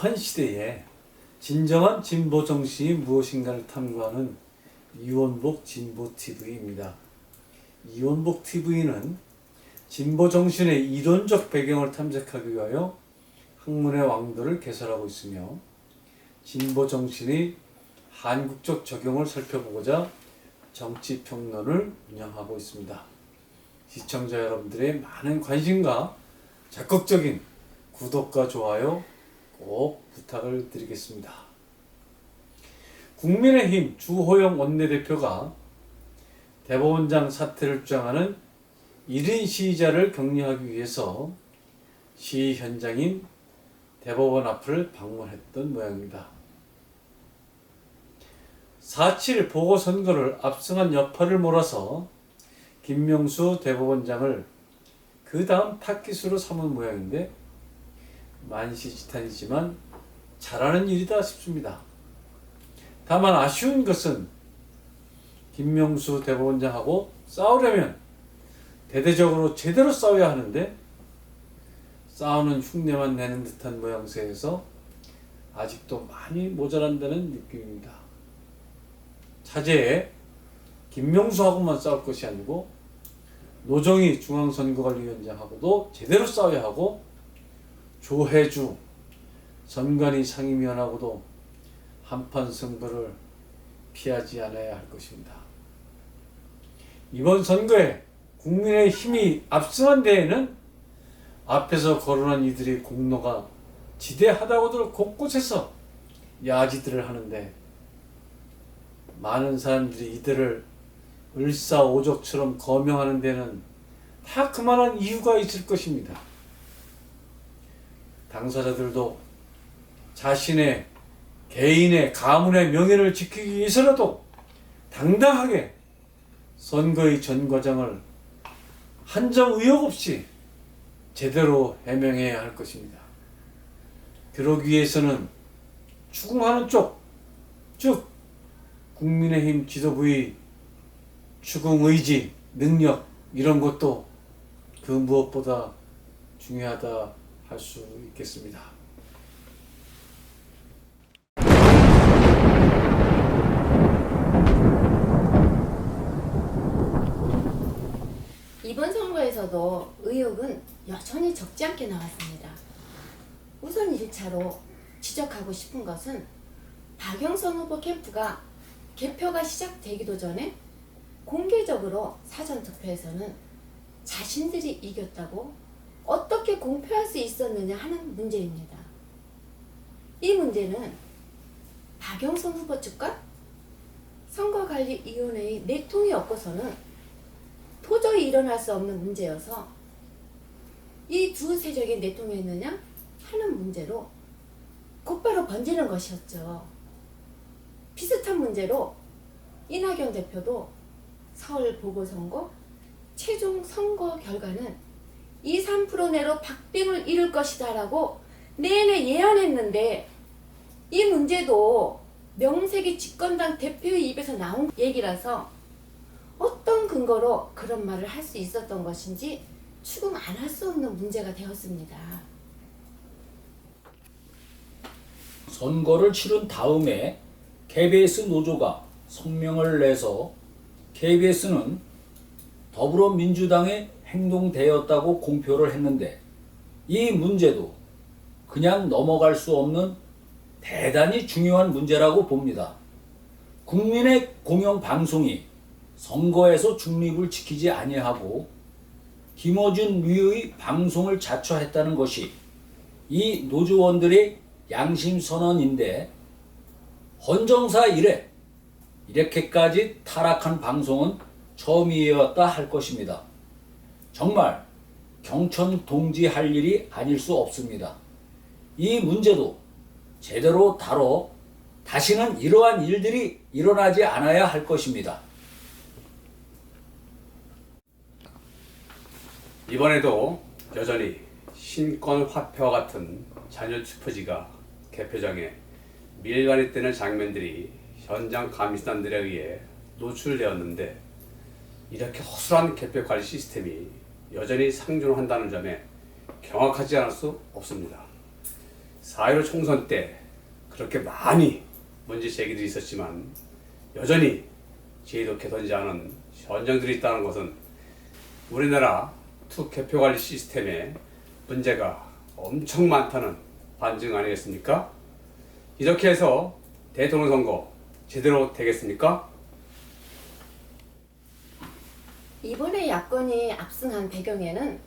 복잡한 시대에 진정한 진보 정신이 무엇인가를 탐구하는 이원복 진보TV입니다. 이원복TV는 진보 정신의 이론적 배경을 탐색하기 위하여 학문의 왕도를 개설하고 있으며 진보 정신의 한국적 적용을 살펴보고자 정치평론을 운영하고 있습니다. 시청자 여러분들의 많은 관심과 적극적인 구독과 좋아요 꼭 부탁을 드리겠습니다. 국민의힘 주호영 원내대표가 대법원장 사퇴를 주장하는 1인 시위자를 격려하기 위해서 시위 현장인 대법원 앞을 방문했던 모양입니다. 4.7 보궐선거를 압승한 여파를 몰아서 김명수 대법원장을 그 다음 타깃으로 삼은 모양인데 만시지탄이지만 잘하는 일이다 싶습니다. 다만 아쉬운 것은 김명수 대법원장하고 싸우려면 대대적으로 제대로 싸워야 하는데 싸우는 흉내만 내는 듯한 모양새에서 아직도 많이 모자란다는 느낌입니다. 차제에 김명수하고만 싸울 것이 아니고 노정희 중앙선거관리위원장하고도 제대로 싸워야 하고 조혜주 선관위 상임위원하고도 한판 승부를 피하지 않아야 할 것입니다. 이번 선거에 국민의 힘이 압승한 데에는 앞에서 거론한 이들의 공로가 지대하다고들 곳곳에서 야지들을 하는데 많은 사람들이 이들을 을사오적처럼 거명하는 데는 다 그만한 이유가 있을 것입니다. 당사자들도 자신의 개인의 가문의 명예를 지키기 위해서라도 당당하게 선거의 전 과정을 한 점 의혹 없이 제대로 해명해야 할 것입니다. 그러기 위해서는 추궁하는 쪽, 즉 국민의힘 지도부의 추궁 의지, 능력 이런 것도 그 무엇보다 중요하다 할 수 있겠습니다. 이번 선거에서도 의혹은 여전히 적지 않게 나왔습니다. 우선 1차로 지적하고 싶은 것은 박영선 후보 캠프가 개표가 시작되기도 전에 공개적으로 사전투표에서는 자신들이 이겼다고 어떻게 공표할 수 있었느냐 하는 문제입니다. 이 문제는 박영선 후보 측과 선거관리위원회의 내통이 없고서는 도저히 일어날 수 없는 문제여서 이 두 세력이 내통했느냐 하는 문제로 곧바로 번지는 것이었죠. 비슷한 문제로 이낙연 대표도 서울 보궐선거 최종 선거 결과는 2, 3% 내로 박빙을 이룰 것이다 라고 내내 예언했는데 이 문제도 명색이 집권당 대표의 입에서 나온 얘기라서 어떤 근거로 그런 말을 할 수 있었던 것인지 추궁 안 할 수 없는 문제가 되었습니다. 선거를 치른 다음에 KBS 노조가 성명을 내서 KBS는 더불어민주당의 행동대였다고 공표를 했는데 이 문제도 그냥 넘어갈 수 없는 대단히 중요한 문제라고 봅니다. 국민의 공영방송이 선거에서 중립을 지키지 아니하고 김어준 위의 방송을 자초했다는 것이 이 노조원들의 양심선언인데 헌정사 이래 이렇게까지 타락한 방송은 처음이었다 할 것입니다. 정말 경천동지할 일이 아닐 수 없습니다. 이 문제도 제대로 다뤄 다시는 이러한 일들이 일어나지 않아야 할 것입니다. 이번에도 여전히 신권화폐와 같은 잔여 투표지가 개표장에 밀관이 뜨는 장면들이 현장 감시단들에 의해 노출되었는데 이렇게 허술한 개표 관리 시스템이 여전히 상존한다는 점에 경악하지 않을 수 없습니다. 4.15 총선 때 그렇게 많이 문제 제기들이 있었지만 여전히 지혜롭게 않은 현장들이 있다는 것은 우리나라 투개표관리 시스템에 문제가 엄청 많다는 반증 아니겠습니까? 이렇게 해서 대통령 선거 제대로 되겠습니까? 이번에 야권이 압승한 배경에는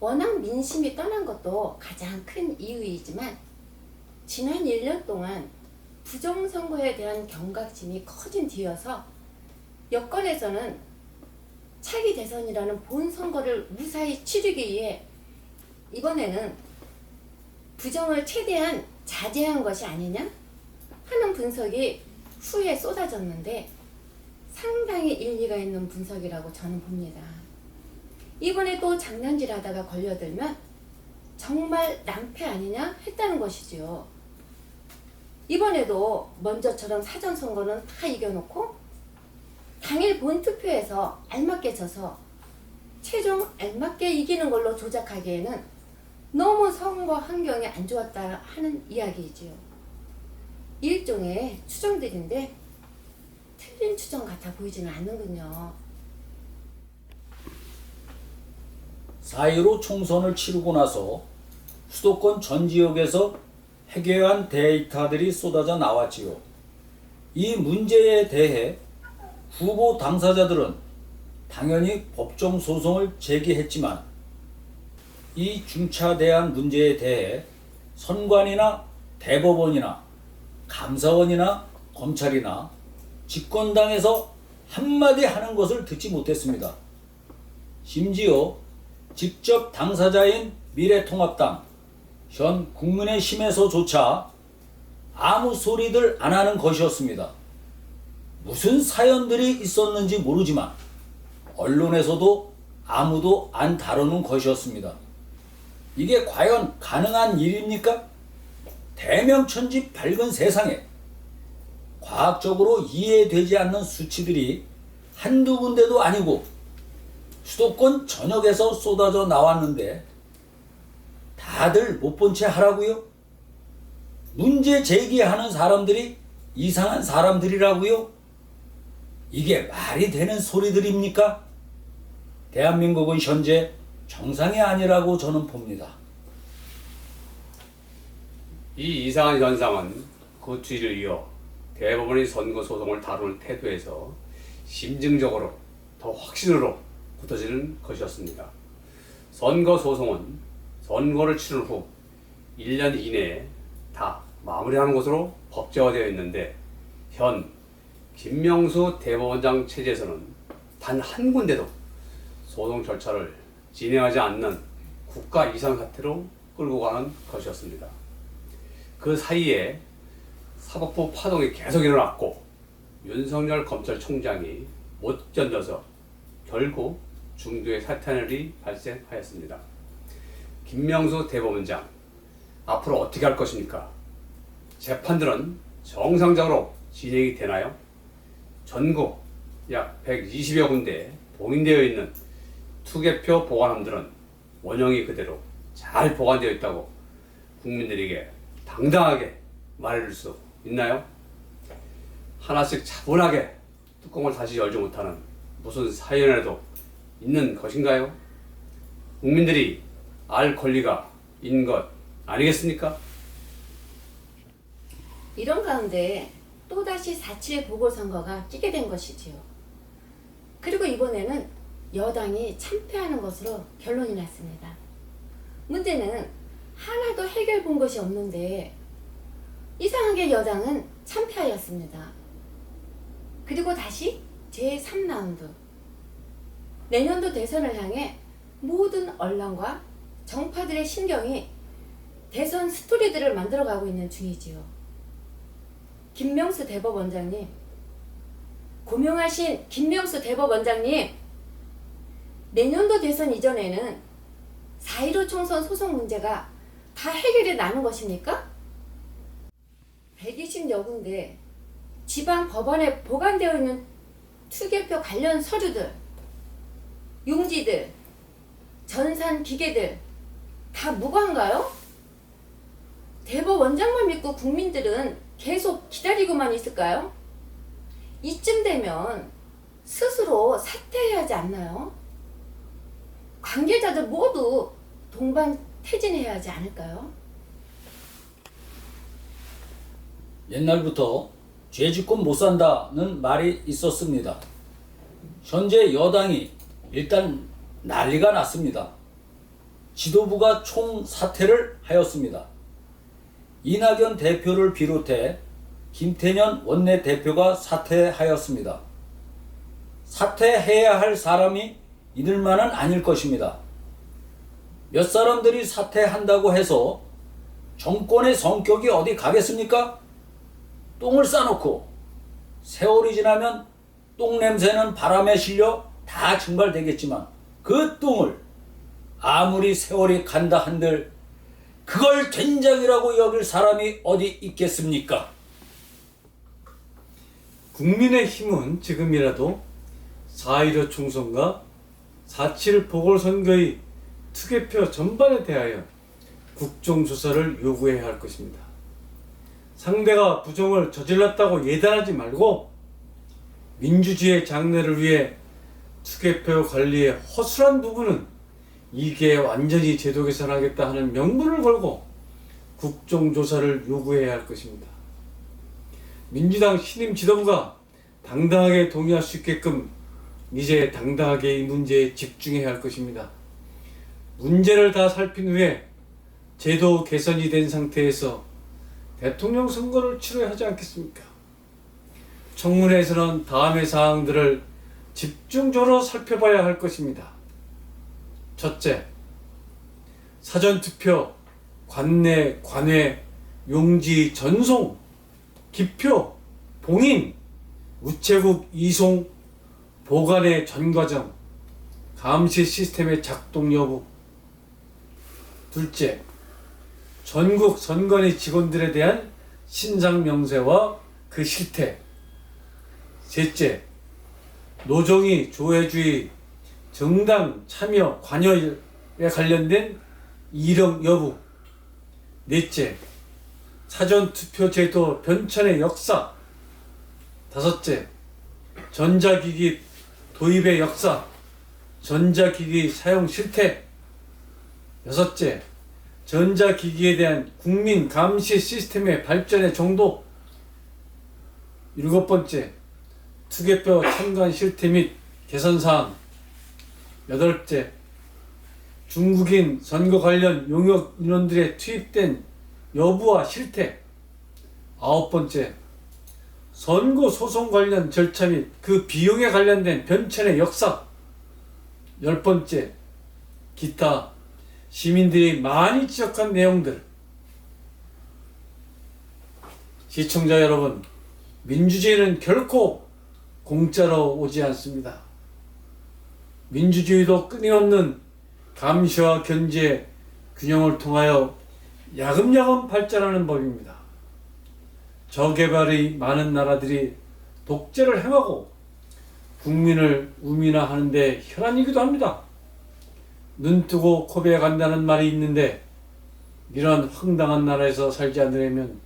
워낙 민심이 떠난 것도 가장 큰 이유이지만 지난 1년 동안 부정선거에 대한 경각심이 커진 뒤여서 여권에서는 차기 대선이라는 본 선거를 무사히 치르기 위해 이번에는 부정을 최대한 자제한 것이 아니냐 하는 분석이 후에 쏟아졌는데 상당히 일리가 있는 분석이라고 저는 봅니다. 이번에 또 장난질하다가 걸려들면 정말 낭패 아니냐 했다는 것이지요. 이번에도 먼저처럼 사전선거는 다 이겨놓고 당일 본투표에서 알맞게 져서 최종 알맞게 이기는 걸로 조작하기에는 너무 선거 환경이 안 좋았다 하는 이야기이지요. 일종의 추정들인데 틀린 추정 같아 보이지는 않는군요. 4.15 총선을 치르고 나서 수도권 전 지역에서 해괴한 데이터들이 쏟아져 나왔지요. 이 문제에 대해 후보 당사자들은 당연히 법정 소송을 제기했지만 이 중차대한 문제에 대해 선관위나 대법원이나 감사원이나 검찰이나 집권당에서 한마디 하는 것을 듣지 못했습니다. 심지어 직접 당사자인 미래통합당, 현 국민의힘에서조차 아무 소리들 안 하는 것이었습니다. 무슨 사연들이 있었는지 모르지만 언론에서도 아무도 안 다루는 것이었습니다. 이게 과연 가능한 일입니까? 대명천지 밝은 세상에 과학적으로 이해되지 않는 수치들이 한두 군데도 아니고 수도권 전역에서 쏟아져 나왔는데 다들 못 본 채 하라고요? 문제 제기하는 사람들이 이상한 사람들이라고요? 이게 말이 되는 소리들입니까? 대한민국은 현재 정상이 아니라고 저는 봅니다. 이 이상한 현상은 그 뒤를 이어 대법원이 선거 소송을 다루는 태도에서 심증적으로 더 확신으로 굳어지는 것이었습니다. 선거 소송은 선거를 치른 후 1년 이내에 다 마무리하는 것으로 법제화되어 있는데 현 김명수 대법원장 체제에서는 단 한 군데도 소송 절차를 진행하지 않는 국가 이상 사태로 끌고 가는 것이었습니다. 그 사이에 사법부 파동이 계속 일어났고 윤석열 검찰총장이 못 견뎌서 결국 중도에 사퇴하는 일이 발생하였습니다. 김명수 대법원장 앞으로 어떻게 할 것입니까? 재판들은 정상적으로 진행이 되나요? 전국 약 120여 군데에 봉인되어 있는 투개표 보관함들은 원형이 그대로 잘 보관되어 있다고 국민들에게 당당하게 말해줄 수 있나요? 하나씩 차분하게 뚜껑을 다시 열지 못하는 무슨 사연이라도 있는 것인가요? 국민들이 알 권리가 있는 것 아니겠습니까? 이런 가운데 또다시 4.7 보궐선거가 끼게 된 것이지요. 그리고 이번에는 여당이 참패하는 것으로 결론이 났습니다. 문제는 하나도 해결 본 것이 없는데 이상하게 여당은 참패하였습니다. 그리고 다시 제3라운드 내년도 대선을 향해 모든 언론과 정파들의 신경이 대선 스토리들을 만들어가고 있는 중이지요. 김명수 대법원장님, 고명하신 김명수 대법원장님, 내년도 대선 이전에는 4.15 총선 소송 문제가 다 해결이 나는 것입니까? 120여 군데 지방 법원에 보관되어 있는 투개표 관련 서류들, 용지들, 전산 기계들 다 무과인가요? 대법 원장만 믿고 국민들은 계속 기다리고만 있을까요? 이쯤 되면 스스로 사퇴해야 하지 않나요? 관계자들 모두 동반 퇴진해야 하지 않을까요? 옛날부터 죄 짓고 못 산다는 말이 있었습니다. 현재 여당이 일단 난리가 났습니다. 지도부가 총사퇴를 하였습니다. 이낙연 대표를 비롯해 김태년 원내대표가 사퇴하였습니다. 사퇴해야 할 사람이 이들만은 아닐 것입니다. 몇 사람들이 사퇴한다고 해서 정권의 성격이 어디 가겠습니까? 똥을 싸놓고 세월이 지나면 똥 냄새는 바람에 실려 다 증발되겠지만 그 똥을 아무리 세월이 간다 한들 그걸 된장이라고 여길 사람이 어디 있겠습니까? 국민의힘은 지금이라도 4.15 총선과 4.7 보궐선거의 투개표 전반에 대하여 국정조사를 요구해야 할 것입니다. 상대가 부정을 저질렀다고 예단하지 말고 민주주의의 장래를 위해 투개표 관리의 허술한 부분은 이게 완전히 제도 개선하겠다 하는 명분을 걸고 국정조사를 요구해야 할 것입니다. 민주당 신임 지도부가 당당하게 동의할 수 있게끔 이제 당당하게 이 문제에 집중해야 할 것입니다. 문제를 다 살핀 후에 제도 개선이 된 상태에서 대통령 선거를 치러야 하지 않겠습니까? 청문회에서는 다음의 사항들을 집중적으로 살펴봐야 할 것입니다. 첫째, 사전투표, 관내, 관외, 용지, 전송, 기표, 봉인, 우체국 이송, 보관의 전과정, 감시 시스템의 작동 여부. 둘째, 전국 선관위 직원들에 대한 신상 명세와 그 실태. 셋째, 노정희, 조혜주의 정당 참여 관여에 관련된 이력 여부. 넷째, 사전투표제도 변천의 역사. 다섯째, 전자기기 도입의 역사, 전자기기 사용 실태. 여섯째, 전자기기에 대한 국민 감시 시스템의 발전의 정도. 일곱 번째, 투개표 참관 실태 및 개선사항. 여덟째, 중국인 선거 관련 용역 인원들의 투입된 여부와 실태. 아홉 번째, 선거 소송 관련 절차 및 그 비용에 관련된 변천의 역사. 열 번째, 기타 시민들이 많이 지적한 내용들. 시청자 여러분, 민주주의는 결코 공짜로 오지 않습니다. 민주주의도 끊임없는 감시와 견제, 균형을 통하여 야금야금 발전하는 법입니다. 저개발의 많은 나라들이 독재를 행하고 국민을 우민화하는 데 혈안이기도 합니다. 눈 뜨고 코베에 간다는 말이 있는데 이런 황당한 나라에서 살지 않으려면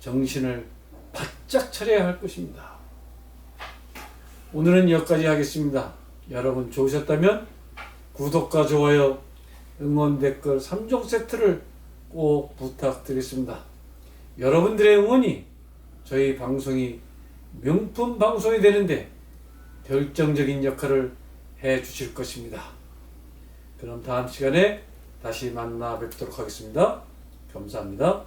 정신을 바짝 차려야 할 것입니다. 오늘은 여기까지 하겠습니다. 여러분 좋으셨다면 구독과 좋아요, 응원 댓글 3종 세트를 꼭 부탁드리겠습니다. 여러분들의 응원이 저희 방송이 명품 방송이 되는데 결정적인 역할을 해 주실 것입니다. 그럼 다음 시간에 다시 만나 뵙도록 하겠습니다. 감사합니다.